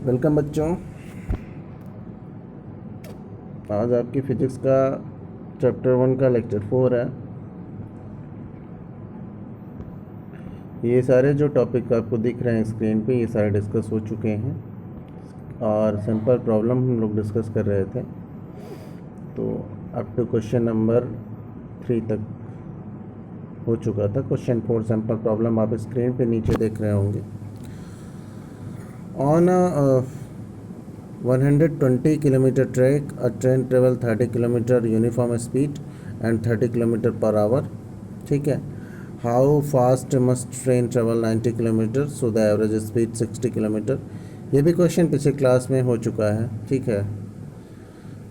Welcome बच्चों। आज आपकी फिजिक्स का चैप्टर 1 का लेक्चर 4 है। ये सारे जो टॉपिक आपको दिख रहे हैं स्क्रीन पे, ये सारे डिस्कस हो चुके हैं और सिंपल प्रॉब्लम हम लोग डिस्कस कर रहे थे। तो अप टू क्वेश्चन नंबर 3 तक हो चुका था। क्वेश्चन 4 सिंपल प्रॉब्लम आप स्क्रीन पे नीचे देख रहे होंगे। On 120 kilometer track, a train travel 30 kilometer uniform speed and 30 kilometer per hour. ठीक है। How fast must train travel 90 kilometer so the average speed 60 kilometer. ये भी क्वेश्चन पिछले क्लास में हो चुका है। ठीक है।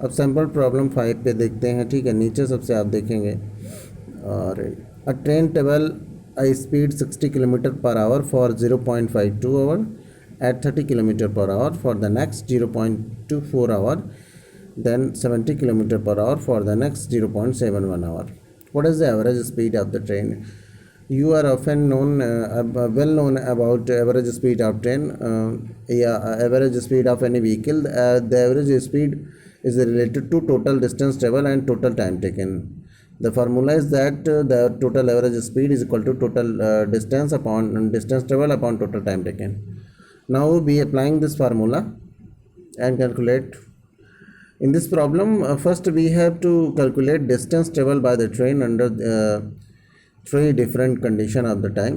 अब सैम्पल प्रॉब्लम 5 पे देखते हैं। ठीक है, नीचे सबसे आप देखेंगे और अ train travel a speed 60 kilometer per hour for 0.52 hour at 30 km per hour for the next 0.24 hour, then 70 km per hour for the next 0.71 hour. What is the average speed of the train? You are often known well known about average speed of train, average speed of any vehicle. The average speed is related to total distance travel and total time taken. The formula is that the total average speed is equal to total distance travel upon total time taken. Now be applying this formula and calculate. In this problem, first we have to calculate distance traveled by the train under three different condition of the time.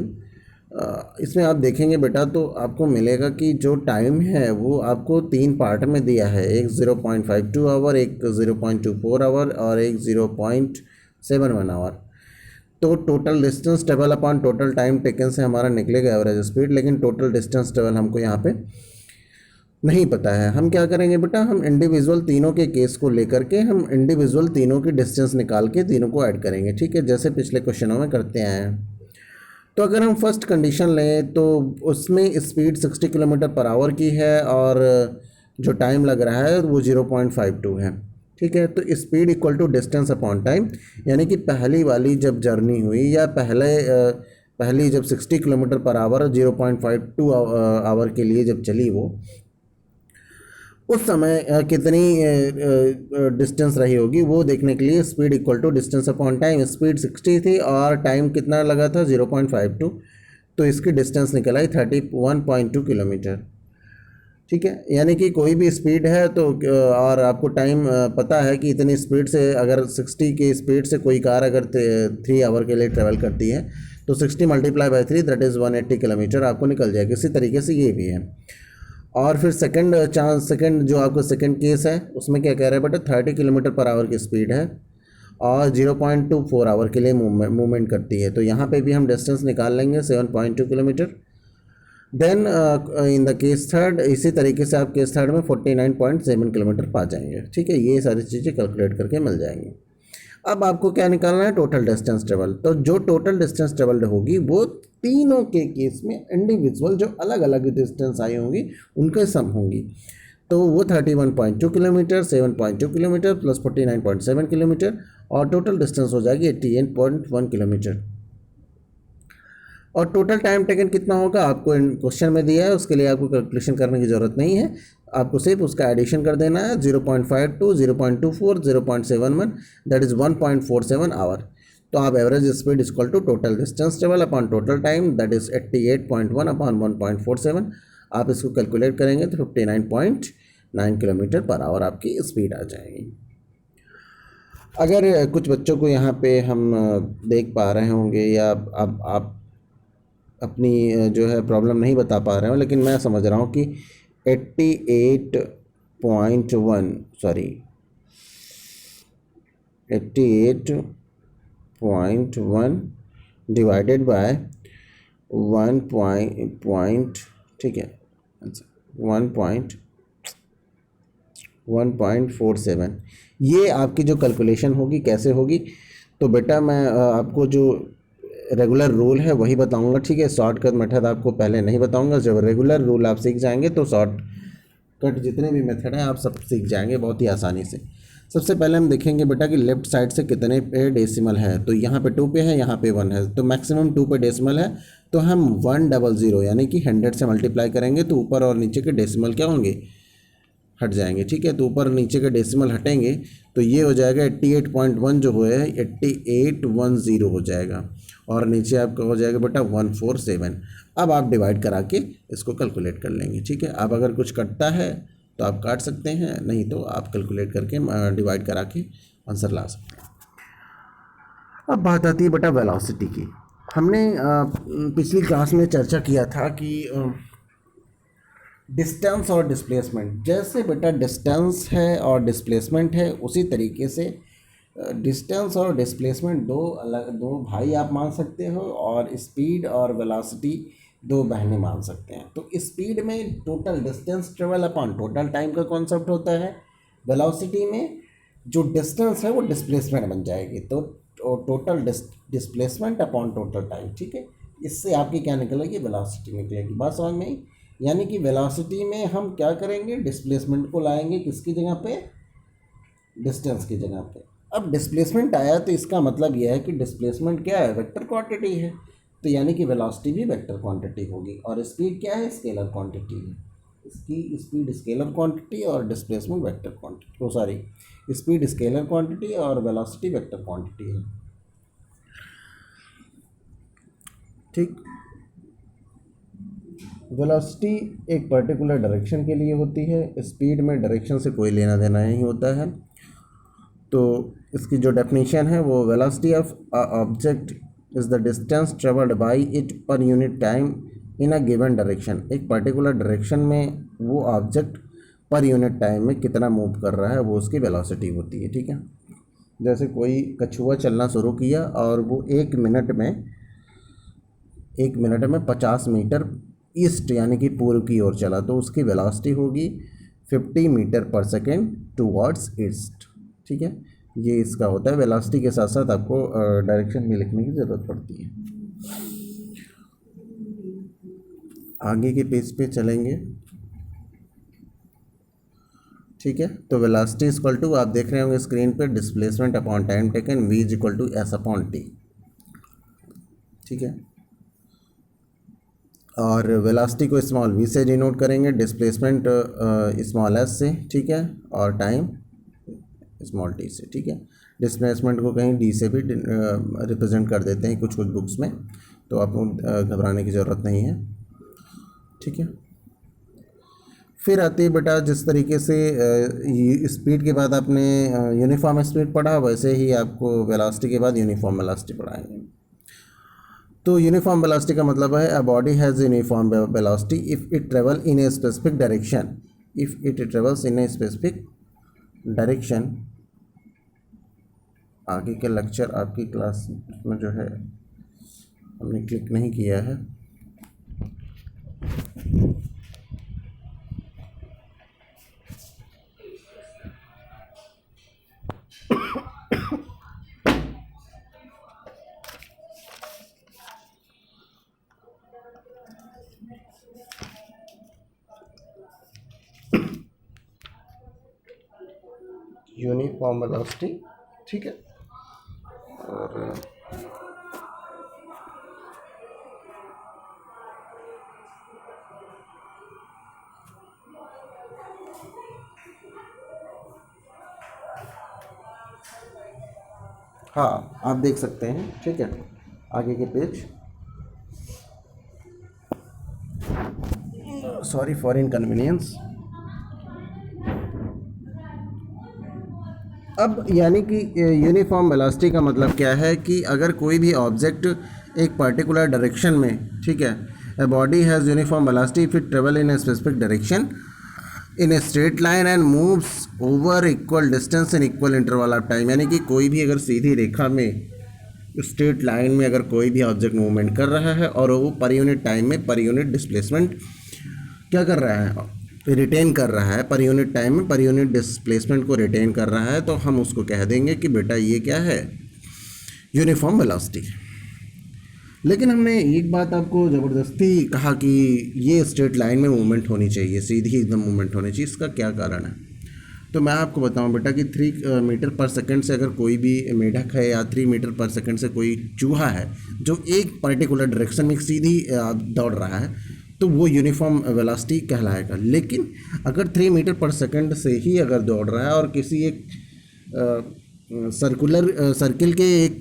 इसमें आप देखेंगे बेटा तो आपको मिलेगा कि जो time है वो आपको 3 पार्ट में दिया है। एक 0.52 आवर, एक 0.24 आवर और एक 0.71 आवर। तो total distance travel upon total time taken से हमारा निकलेगा एवरेज स्पीड, लेकिन टोटल डिस्टेंस ट्रेवल हमको यहाँ पे नहीं पता है। हम क्या करेंगे बेटा, हम इंडिविजुअल तीनों के केस को लेकर के हम इंडिविजुअल तीनों की डिस्टेंस निकाल के तीनों को ऐड करेंगे। ठीक है, जैसे पिछले क्वेश्चनों में करते हैं। तो अगर हम फर्स्ट कंडीशन लें तो उसमें स्पीड 60 किलोमीटर पर आवर की है और जो टाइम लग रहा है वो 0.52 है। ठीक है, तो speed equal to distance upon time, यानी कि पहली वाली जब जर्नी हुई या पहली जब 60 किलोमीटर पर आवर 0.52 आवर के लिए जब चली वो, उस समय कितनी डिस्टेंस रही होगी वो देखने के लिए speed equal to distance upon time. Speed 60 थी और टाइम कितना लगा था 0.52, तो इसकी डिस्टेंस निकल आई 31.2 किलोमीटर। ठीक है, यानी कि कोई भी स्पीड है तो और आपको टाइम पता है कि इतनी स्पीड से अगर 60 की स्पीड से कोई कार अगर 3 आवर के लिए ट्रेवल करती है तो 60 multiply by 3 that is 180 kilometre आपको निकल जाएगा। इसी तरीके से ये भी है। और फिर सेकंड जो आपका सेकंड केस है उसमें क्या कह रहा है बेटा, 30 किलोमीटर पर आवर की स्पीड है और 0.24 आवर के लिए मूवमेंट करती है। तो यहाँ पे भी हम डिस्टेंस निकाल लेंगे 7.2 kilometre. Then in the case third, इसी तरीके से आप केस थर्ड में 49.7 किलोमीटर पा जाएंगे। ठीक है, ये सारी चीज़ें कैलकुलेट करके मिल जाएंगी। अब आपको क्या निकालना है, टोटल डिस्टेंस ट्रेवल। तो जो टोटल डिस्टेंस ट्रेवल्ड होगी वो तीनों के केस में इंडिविजुअल जो अलग अलग डिस्टेंस आई होंगी उनके सम होंगी। तो वो 31.2 किलोमीटर, 7.2 किलोमीटर प्लस 49.7 किलोमीटर और टोटल डिस्टेंस हो जाएगी 88.1 किलोमीटर। और टोटल टाइम टेकन कितना होगा आपको क्वेश्चन में दिया है, उसके लिए आपको कैलकुलेशन करने की ज़रूरत नहीं है। आपको सिर्फ उसका एडिशन कर देना है 0.52, 0.24, 0.71 दैट इज़ 1.47 आवर। तो आप average speed equal to total distance travel upon total time that is 88.1 upon 1.47। आप इसको कैलकुलेट करेंगे तो 59.9 किलोमीटर पर आवर आपकी स्पीड आ जाएगी। अगर कुछ बच्चों को यहाँ पे हम देख पा रहे होंगे या आप अपनी जो है प्रॉब्लम नहीं बता पा रहे हो, लेकिन मैं समझ रहा हूँ कि 88.1 डिवाइडेड बाय 1. ठीक है, 1.47 ये आपकी जो कैलकुलेशन होगी कैसे होगी। तो बेटा मैं आपको जो रेगुलर रूल है वही बताऊंगा। ठीक है, शॉर्टकट मेथड आपको पहले नहीं बताऊंगा। जब रेगुलर रूल आप सीख जाएंगे तो शॉर्टकट जितने भी मेथड हैं आप सब सीख जाएंगे बहुत ही आसानी से। सबसे पहले हम देखेंगे बेटा कि लेफ्ट साइड से कितने पे डेसिमल है। तो यहाँ पे 2 पे है, यहाँ पे 1 है, तो मैक्सिमम 2 पे डेसिमल है। तो हम 100 यानी कि 100 से मल्टीप्लाई करेंगे तो ऊपर और नीचे के डेसिमल क्या होंगे, हट जाएंगे। ठीक है, तो ऊपर नीचे के डेसिमल हटेंगे तो ये हो जाएगा 88.1 जो है 8810 हो जाएगा, और नीचे आपका हो जाएगा बेटा 147। अब आप डिवाइड करा के इसको कैलकुलेट कर लेंगे। ठीक है, अब अगर कुछ कटता है तो आप काट सकते हैं, नहीं तो आप कैलकुलेट करके डिवाइड करा के आंसर ला सकते हैं। अब बात आती है बेटा वेलोसिटी की। हमने पिछली क्लास में चर्चा किया था कि डिस्टेंस और डिस्प्लेसमेंट, जैसे बेटा डिस्टेंस है और डिस्प्लेसमेंट है उसी तरीके से डिस्टेंस और डिस्प्लेसमेंट दो भाई आप मान सकते हो, और स्पीड और वेलोसिटी दो बहनें मान सकते हैं। तो स्पीड में total distance travel upon total time का कॉन्सेप्ट होता है, वेलोसिटी में जो डिस्टेंस है वो डिस्प्लेसमेंट बन जाएगी, तो total displacement upon total time. ठीक है, इससे आपकी क्या निकलेगी, वेलोसिटी निकलेगी। बात समझ में आई? यानी कि वेलोसिटी में हम क्या करेंगे, डिस्प्लेसमेंट को लाएंगे किसकी जगह पे, डिस्टेंस की जगह पे। अब डिस्प्लेसमेंट आया तो इसका मतलब यह है कि डिस्प्लेसमेंट क्या है, वेक्टर क्वांटिटी है, तो यानी कि वेलोसिटी भी वेक्टर क्वांटिटी होगी। और स्पीड क्या है, स्केलर क्वांटिटी है। इसकी स्पीड स्केलर क्वांटिटी और displacement vector quantity, sorry speed scalar quantity और वेलोसिटी वेक्टर क्वांटिटी है। ठीक, वेलोसिटी एक पर्टिकुलर डायरेक्शन के लिए होती है, स्पीड में डायरेक्शन से कोई लेना देना नहीं होता है। तो इसकी जो डेफिनेशन है वो velocity of object is the distance travelled by it per unit time in a given direction. एक पर्टिकुलर डायरेक्शन में वो ऑब्जेक्ट पर यूनिट टाइम में कितना मूव कर रहा है वो उसकी वेलोसिटी होती है। ठीक है, जैसे कोई कछुआ चलना शुरू किया और वो एक मिनट में 50 मीटर ईस्ट यानी कि पूर्व की ओर चला, तो उसकी वेलोसिटी होगी 50 metre per second towards east. ठीक है, ये इसका होता है। वेलोसिटी के साथ साथ आपको डायरेक्शन भी लिखने की ज़रूरत पड़ती है। आगे के पेज पे चलेंगे। ठीक है, तो वेलोसिटी इज इक्वल टू, आप देख रहे होंगे स्क्रीन पे, displacement upon time taken, v is equal to s upon t. ठीक है, और वेलोसिटी को स्मॉल v से डिनोट करेंगे, डिस्प्लेसमेंट स्मॉल s से। ठीक है, और टाइम स्मॉल t से। ठीक है, डिस्प्लेसमेंट को कहीं d से भी रिप्रेजेंट कर देते हैं कुछ बुक्स में, तो आपको घबराने की ज़रूरत नहीं है। ठीक है, फिर आती है बेटा जिस तरीके से स्पीड के बाद आपने यूनिफॉर्म स्पीड पढ़ा, वैसे ही आपको वेलोसिटी के बाद यूनिफॉर्म वेलोसिटी पढ़ाएंगे। तो यूनिफॉर्म वेलोसिटी का मतलब है a body has uniform velocity if it travel in a specific direction, if it travels in a specific direction. आगे के लेक्चर आपकी क्लास में जो है हमने क्लिक नहीं किया है। Uniform velocity. ठीक है, और हाँ आप देख सकते हैं। ठीक है, आगे के पेज, सॉरी फॉर इनकन्वीनियंस। अब यानी कि यूनिफॉर्म वेलोसिटी का मतलब क्या है कि अगर कोई भी ऑब्जेक्ट एक पर्टिकुलर डायरेक्शन में, ठीक है, a body has uniform velocity if it travel in a specific direction in a straight line and moves over equal distance in equal interval of time. यानी कि कोई भी अगर सीधी रेखा में, स्ट्रेट लाइन में अगर कोई भी ऑब्जेक्ट मूवमेंट कर रहा है और वो पर यूनिट टाइम में पर यूनिट डिस्प्लेसमेंट क्या कर रहा है, रिटेन कर रहा है, पर यूनिट टाइम में पर यूनिट डिस्प्लेसमेंट को रिटेन कर रहा है, तो हम उसको कह देंगे कि बेटा ये क्या है, यूनिफॉर्म वेलोसिटी। लेकिन हमने एक बात आपको ज़बरदस्ती कहा कि ये स्ट्रेट लाइन में मूवमेंट होनी चाहिए, सीधी एकदम मूवमेंट होनी चाहिए। इसका क्या कारण है? तो मैं आपको बताऊं बेटा कि 3 मीटर पर सेकंड से अगर कोई भी मेढक है या 3 मीटर पर सेकंड से कोई चूहा है जो एक पर्टिकुलर डायरेक्शन में सीधी दौड़ रहा है तो वो यूनिफॉर्म वेलोसिटी कहलाएगा। लेकिन अगर 3 मीटर पर सेकंड से ही अगर दौड़ रहा है और किसी एक सर्किल के एक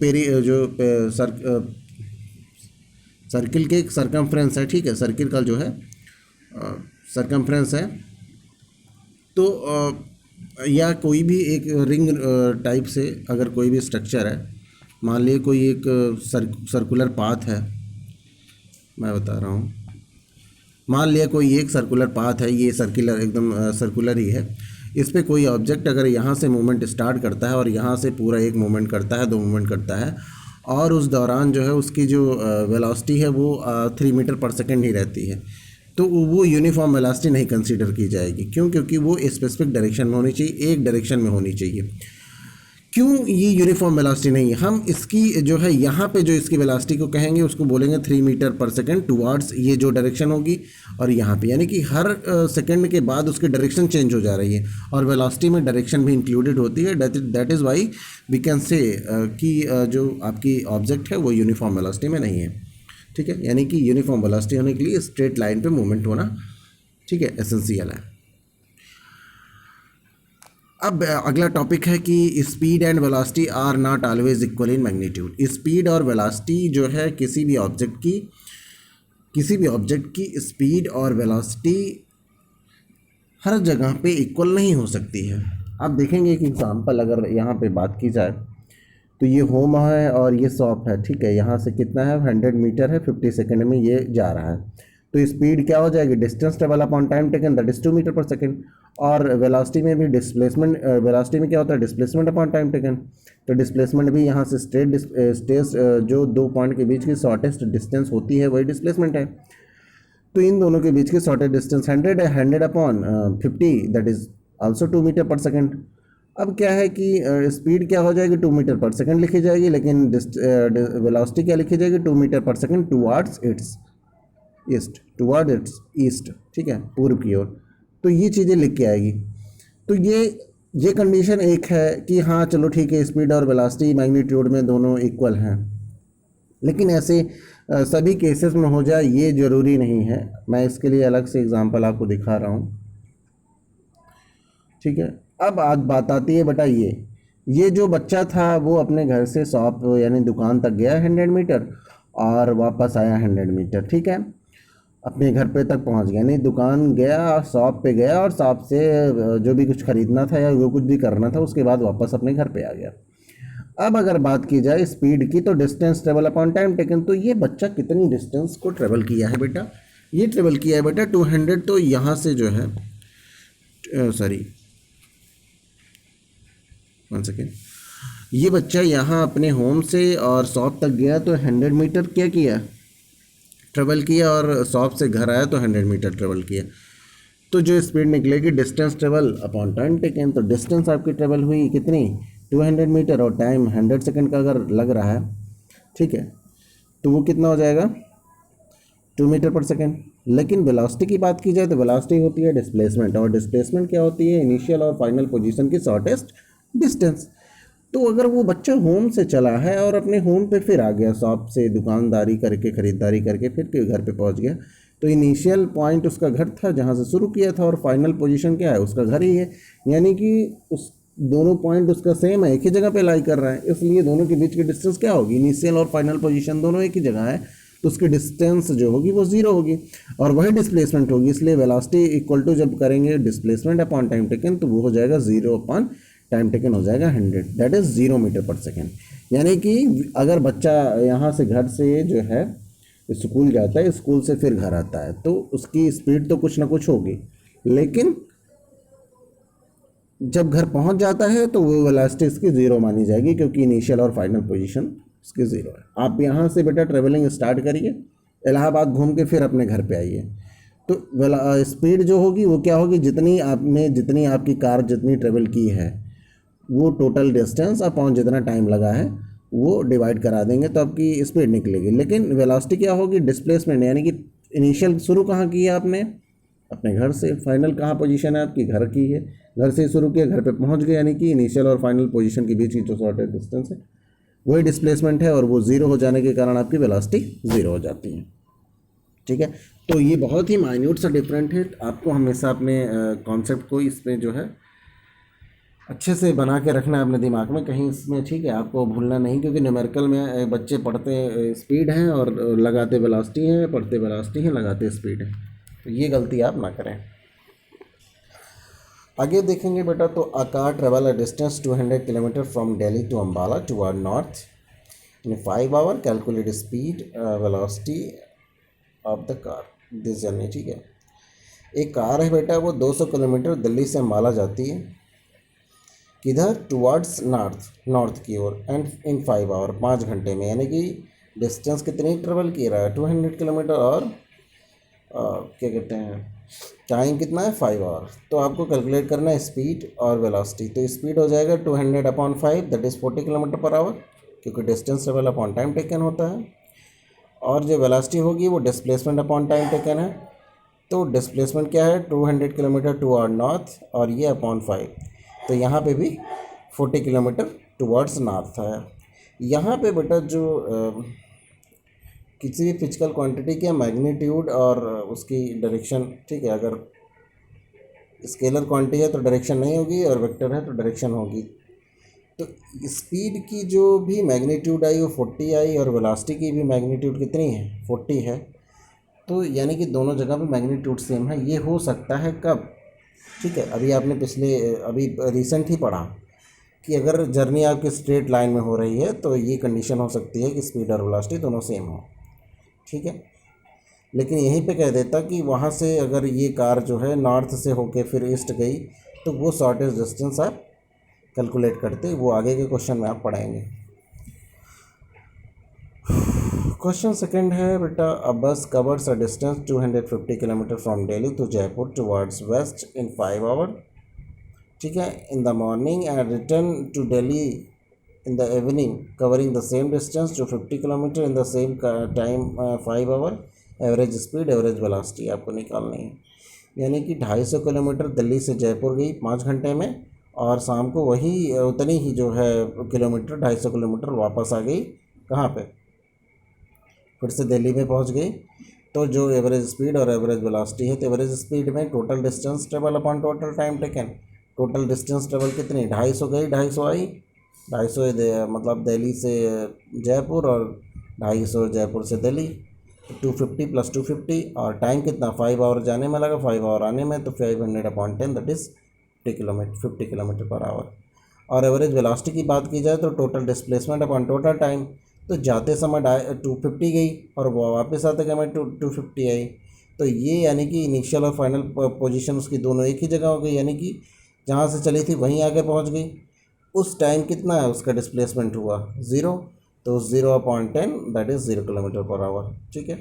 सर्किल के एक सरकमफ्रेंस है, ठीक है, सर्किल का जो है सरकमफ्रेंस है, तो या कोई भी एक रिंग टाइप से अगर कोई भी स्ट्रक्चर है, मान लीजिए कोई एक सर्कुलर पाथ है, मैं बता रहा हूँ, मान लिया कोई एक सर्कुलर पाथ है, ये सर्कुलर एकदम सर्कुलर ही है, इस पे कोई ऑब्जेक्ट अगर यहाँ से मूवमेंट स्टार्ट करता है और यहाँ से पूरा एक मूवमेंट करता है, 2 मूवमेंट करता है, और उस दौरान जो है उसकी जो वेलोसिटी है वो 3 मीटर पर सेकंड ही रहती है, तो वो यूनिफॉर्म वेलोसिटी नहीं कंसीडर की जाएगी। क्यों? क्योंकि वो स्पेसिफिक डायरेक्शन में होनी चाहिए, एक डायरेक्शन में होनी चाहिए। क्यों ये यूनिफॉर्म वेलोसिटी नहीं है? हम इसकी जो है यहाँ पे जो इसकी वेलोसिटी को कहेंगे उसको बोलेंगे 3 मीटर पर सेकंड टुवार्ड्स ये जो डायरेक्शन होगी, और यहाँ पे यानी कि हर सेकंड के बाद उसकी डायरेक्शन चेंज हो जा रही है और वेलोसिटी में डायरेक्शन भी इंक्लूडेड होती है। That is why we can say कि जो आपकी ऑब्जेक्ट है वो यूनिफॉर्म वेलोसिटी में नहीं है, ठीक है। यानी कि यूनिफॉर्म वेलोसिटी होने के लिए स्ट्रेट लाइन पे मूवमेंट होना, ठीक है, एसेंशियल है। अब अगला टॉपिक है कि speed and velocity are not always equal in magnitude. Speed और वेलोसिटी जो है किसी भी ऑब्जेक्ट की स्पीड और वेलोसिटी हर जगह पे इक्वल नहीं हो सकती है। आप देखेंगे एक एग्जांपल अगर यहाँ पे बात की जाए तो ये होम है और ये शॉप है, ठीक है, यहाँ से कितना है 100 मीटर है, 50 सेकेंड में ये जा रहा है, तो स्पीड क्या हो जाएगी, distance travel upon time taken, that is 2 metre per second. और वेलोसिटी में भी डिस्प्लेसमेंट, वेलोसिटी में क्या होता है, डिस्प्लेसमेंट अपॉन टाइम टेकन, तो डिस्प्लेसमेंट भी यहाँ से स्ट्रेट जो 2 पॉइंट के बीच की शॉर्टेस्ट डिस्टेंस होती है वही डिस्प्लेसमेंट है। तो इन दोनों के बीच की शॉर्टेस्ट डिस्टेंस 100 है, 100 upon 50 that is also 2 metre per second. अब क्या है कि स्पीड क्या हो जाएगी 2 मीटर पर सेकेंड लिखी जाएगी, लेकिन वेलोसिटी क्या लिखी जाएगी 2 metre per second towards it's east, ठीक है, पूर्व की ओर। तो ये चीज़ें लिख के आएगी। तो ये कंडीशन एक है कि हाँ चलो ठीक है, स्पीड और वेलोसिटी मैग्नीट्यूड में दोनों इक्वल हैं, लेकिन ऐसे सभी केसेस में हो जाए ये ज़रूरी नहीं है। मैं इसके लिए अलग से एग्जांपल आपको दिखा रहा हूँ, ठीक है। अब आज बात आती है बेटा ये जो बच्चा था वो अपने घर से शॉप यानी दुकान तक गया 100 मीटर और वापस आया 100 मीटर, ठीक है, अपने घर पे तक पहुंच गया, नहीं दुकान गया, शॉप पे गया और शॉप से जो भी कुछ खरीदना था या जो कुछ भी करना था उसके बाद वापस अपने घर पे आ गया। अब अगर बात की जाए स्पीड की तो distance travel upon time taken, तो ये बच्चा कितनी डिस्टेंस को ट्रेवल किया है बेटा, ये ट्रेवल किया है बेटा 200, तो यहाँ से जो है वन सेकेंड, ये बच्चा यहाँ अपने होम से और शॉप तक गया तो 100 मीटर क्या किया, ट्रेवल किया, और शॉप से घर आया तो 100 मीटर ट्रेवल किया। तो जो स्पीड निकलेगी distance travel upon time taken, तो डिस्टेंस आपकी ट्रेवल हुई कितनी 200 मीटर और टाइम 100 सेकंड का अगर लग रहा है, ठीक है, तो वो कितना हो जाएगा 2 मीटर पर सेकंड। लेकिन वेलोसिटी की बात की जाए तो वेलोसिटी होती है डिस्प्लेसमेंट, और डिस्प्लेसमेंट क्या होती है इनिशियल और फाइनल पोजीशन की शॉर्टेस्ट डिस्टेंस। तो अगर वो बच्चा होम से चला है और अपने होम पे फिर आ गया, शॉप से दुकानदारी करके खरीदारी करके फिर घर पे पहुंच गया, तो इनिशियल पॉइंट उसका घर था जहां से शुरू किया था और फाइनल पोजीशन क्या है उसका घर ही है, यानी कि उस दोनों पॉइंट उसका सेम है, एक ही जगह पे लाई कर रहा है, इसलिए दोनों के बीच की डिस्टेंस क्या होगी, इनिशियल और फाइनल पोजीशन दोनों एक ही जगह है, तो उसकी डिस्टेंस जो होगी वो 0 होगी और वही डिस्प्लेसमेंट होगी। इसलिए वेलोसिटी इक्वल टू जब करेंगे डिस्प्लेसमेंट अपॉन टाइम टेकन तो वो हो जाएगा 0 अपॉन टाइम टेकन हो जाएगा 100, that is 0 metre per second. यानी कि अगर बच्चा यहाँ से घर से जो है स्कूल जाता है, स्कूल से फिर घर आता है, तो उसकी स्पीड तो कुछ ना कुछ होगी, लेकिन जब घर पहुँच जाता है तो वो वेलोसिटी इसकी 0 मानी जाएगी, क्योंकि इनिशियल और फाइनल पोजीशन इसकी 0 है। आप यहाँ से बेटा ट्रेवलिंग स्टार्ट करिए, इलाहाबाद घूम के फिर अपने घर पे आइए, तो स्पीड जो होगी वो क्या होगी, जितनी आपकी कार जितनी ट्रेवल की है वो टोटल डिस्टेंस अपॉन जितना टाइम लगा है वो डिवाइड करा देंगे तो आपकी स्पीड निकलेगी। लेकिन वेलोसिटी क्या होगी डिस्प्लेसमेंट, यानी कि इनिशियल शुरू कहाँ की है आपने अपने घर से, फाइनल कहाँ पोजीशन है आपकी घर की है, घर से शुरू किया, घर पे पहुंच गए, यानी कि इनिशियल और फाइनल पोजीशन के बीच की जो शॉर्टेस्ट डिस्टेंस है वही डिस्प्लेसमेंट है, और वो ज़ीरो हो जाने के कारण आपकी वेलोसिटी ज़ीरो हो जाती है। ठीक है, तो ये बहुत ही माइन्यूट सा डिफरेंट है। आपको हमेशा अपने कॉन्सेप्ट को इसमें जो है अच्छे से बना के रखना है अपने दिमाग में कहीं इसमें, ठीक है, आपको भूलना नहीं, क्योंकि न्यूमेरिकल में बच्चे पढ़ते स्पीड हैं और लगाते वेलोसिटी हैं, पढ़ते वेलोसिटी हैं, लगाते स्पीड है, तो ये गलती आप ना करें। आगे देखेंगे बेटा, तो a car travel a distance 200 kilometre from Delhi to Ambala toward north in 5 hour, calculate speed velocity of the car this journey. ठीक है, एक कार है बेटा, वो 200 किलोमीटर दिल्ली से अम्बाला जाती है, किधर, टुवर्ड्स नॉर्थ की ओर, एंड इन 5 आवर, 5 घंटे में, यानी कि डिस्टेंस कितनी ट्रेवल की रहा है, 200 किलोमीटर, और क्या कहते हैं टाइम कितना है, 5 आवर। तो आपको कैलकुलेट करना है स्पीड और वेलोसिटी। तो स्पीड हो जाएगा 200/5, that is 40 kilometre per hour, क्योंकि distance travel upon time taken होता है, और जो वेलोसिटी होगी वो डिस्प्लेसमेंट अपॉन टाइम टेकन है। तो डिस्प्लेसमेंट क्या है, 200 किलोमीटर टुवर्ड नॉर्थ, और ये अपॉन 5, तो यहाँ पे भी 40 किलोमीटर टुवर्ड्स नॉर्थ है। यहाँ पे बेटा जो किसी भी फिजिकल क्वांटिटी के मैग्नीट्यूड और उसकी डायरेक्शन, ठीक है, अगर स्केलर क्वांटिटी है तो डायरेक्शन नहीं होगी, और वेक्टर है तो डायरेक्शन होगी। तो स्पीड की जो भी मैग्नीट्यूड आई वो 40 आई, और वेलोसिटी की भी मैग्नीट्यूड कितनी है, 40 है। तो यानी कि दोनों जगह पे मैग्नीट्यूड सेम है। ये हो सकता है कब, ठीक है, अभी आपने अभी रिसेंट ही पढ़ा कि अगर जर्नी आपकी स्ट्रेट लाइन में हो रही है तो ये कंडीशन हो सकती है कि स्पीड और वेलोसिटी दोनों सेम हो, ठीक है। लेकिन यहीं पे कह देता कि वहाँ से अगर ये कार जो है नॉर्थ से होके फिर ईस्ट गई तो वो शॉर्टेस्ट डिस्टेंस आप कैलकुलेट करते, वो आगे के क्वेश्चन में आप पढ़ाएंगे। क्वेश्चन सेकंड है बेटा, a bus covers a distance 250 kilometre from Delhi to Jaipur towards west in 5 hour, ठीक है, in the morning, and return to Delhi in the evening covering the same distance 250 kilometre in the same time 5 hour, average speed average velocity आपको निकालनी है। यानी कि 250 kilometre Delhi से जयपुर गई 5 घंटे में, और शाम को वही उतनी ही जो है किलोमीटर 250 किलोमीटर वापस आ गई, कहाँ पे, फिर से दिल्ली में पहुंच गई। तो जो एवरेज स्पीड और एवरेज वेलोसिटी है, तो एवरेज स्पीड में total distance travel upon total time taken, total distance travel कितनी, 250 गई, 250 आई, 250 मतलब दिल्ली से जयपुर, और 250 जयपुर से दिल्ली, 250 + 250, और टाइम कितना 5 आवर जाने में लगा, 5 आवर आने में, तो 500/10 that is 50 kilometre per our. और एवरेज वेलोसिटी की बात की जाए तो total displacement upon total time, तो जाते समय 250 गई और वापस आते समय 250 आई। तो ये यानी कि इनिशियल और फाइनल पोजीशन उसकी दोनों एक ही जगह हो गई, यानी कि जहाँ से चली थी वहीं आके पहुँच गई। उस टाइम कितना है उसका डिस्प्लेसमेंट हुआ, 0, तो 0/10 that is 0 kilometre per our, ठीक है।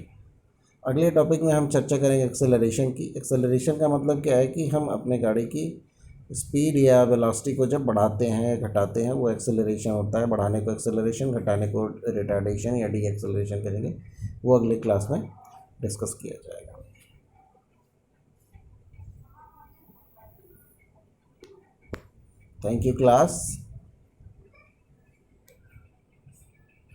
अगले टॉपिक में हम चर्चा करेंगे एक्सेलरेशन की। एक्सेलरेशन का मतलब क्या है कि हम अपने गाड़ी की स्पीड या वेलोसिटी को जब बढ़ाते हैं घटाते हैं, वो एक्सेलरेशन होता है। बढ़ाने को एक्सेलरेशन, घटाने को रिटार्डेशन या डी एक्सेलरेशन करेंगे, वो अगले क्लास में डिस्कस किया जाएगा। Thank you class.